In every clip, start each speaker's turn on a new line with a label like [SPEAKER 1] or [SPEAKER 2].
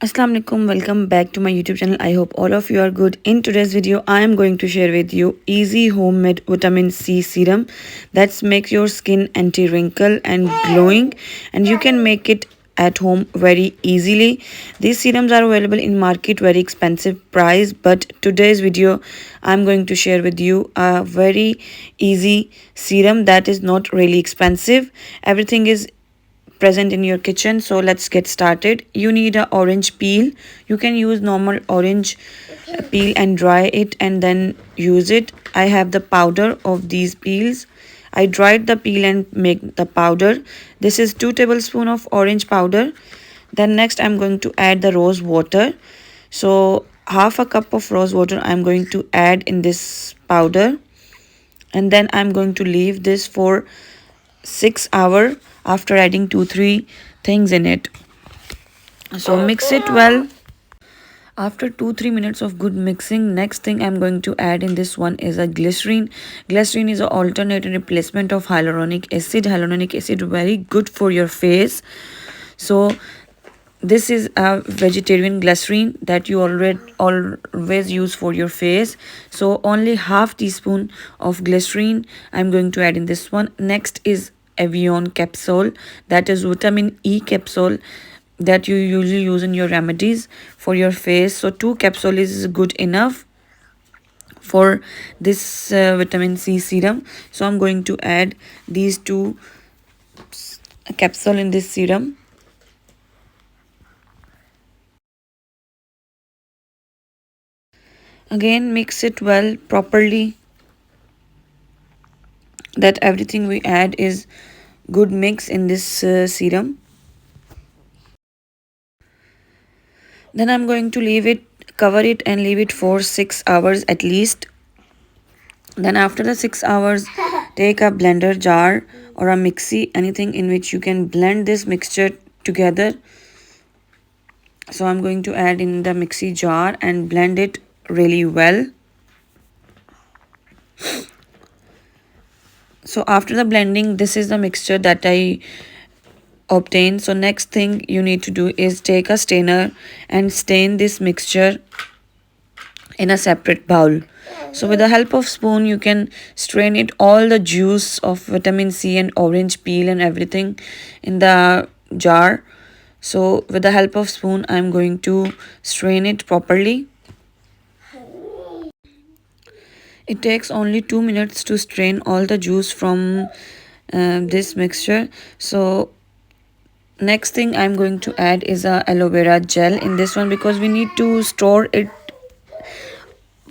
[SPEAKER 1] Assalamu alaikum, welcome back to my YouTube channel. I hope all of you are good. In today's video I am going to share with you easy homemade vitamin C serum that makes your skin anti-wrinkle and glowing, and you can make it at home very easily. These serums are available in market very expensive price, but today's video I'm going to share with you a very easy serum that is not really expensive. Everything is present in your kitchen, so let's get started. You need a orange peel. You can use normal orange peel and dry it and then use it. I have the powder of these peels. I dried the peel and make the powder. This is 2 tablespoons of orange powder. Then next I'm going to add the rose water. So half a cup of rose water I'm going to add in this powder, and then I'm going to leave this for 6 hours after adding 2-3 things in it. So mix it well. After 2-3 minutes of good mixing, next thing I'm going to add in this one is a glycerin. Glycerin is an alternate replacement of hyaluronic acid. Hyaluronic acid very good for your face. So this is a vegetarian glycerin that you always use for your face. So only half teaspoon of glycerin I'm going to add in this one. Next is avion capsule, that is vitamin E capsule that you usually use in your remedies for your face. So 2 capsules is good enough for this vitamin C serum. So I'm going to add these 2 capsule in this serum. Again mix it well properly, that everything we add is good mix in this serum. Then I'm going to cover it and leave it for 6 hours at least. Then after the 6 hours, take a blender jar or a mixie, anything in which you can blend this mixture together. So I'm going to add in the mixie jar and blend it really well. So after the blending, this is the mixture that I obtained. So next thing you need to do is take a strainer and stain this mixture in a separate bowl. So with the help of spoon you can strain it, all the juice of vitamin C and orange peel and everything in the jar. So with the help of spoon I'm going to strain it properly. It takes only 2 minutes to strain all the juice from this mixture. So next thing I'm going to add is a aloe vera gel in this one, because we need to store it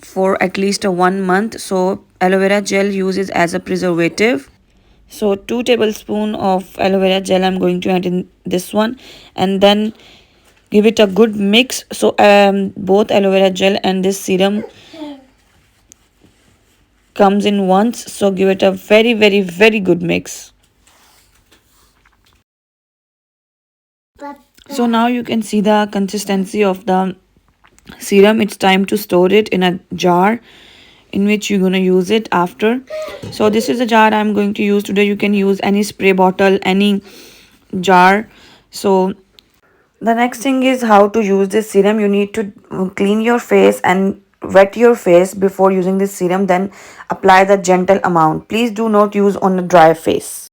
[SPEAKER 1] for at least a 1 month. So aloe vera gel uses as a preservative. So 2 tablespoons of aloe vera gel I'm going to add in this one, and then give it a good mix. So both aloe vera gel and this serum comes in once, so give it a very good mix. So now you can see the consistency of the serum. It's time to store it in a jar in which you're going to use it after. So this is the jar I'm going to use today. You can use any spray bottle, any jar. So the next thing is how to use this serum. You need to clean your face and wet your face before using this serum, then apply the gentle amount. Please do not use on a dry face.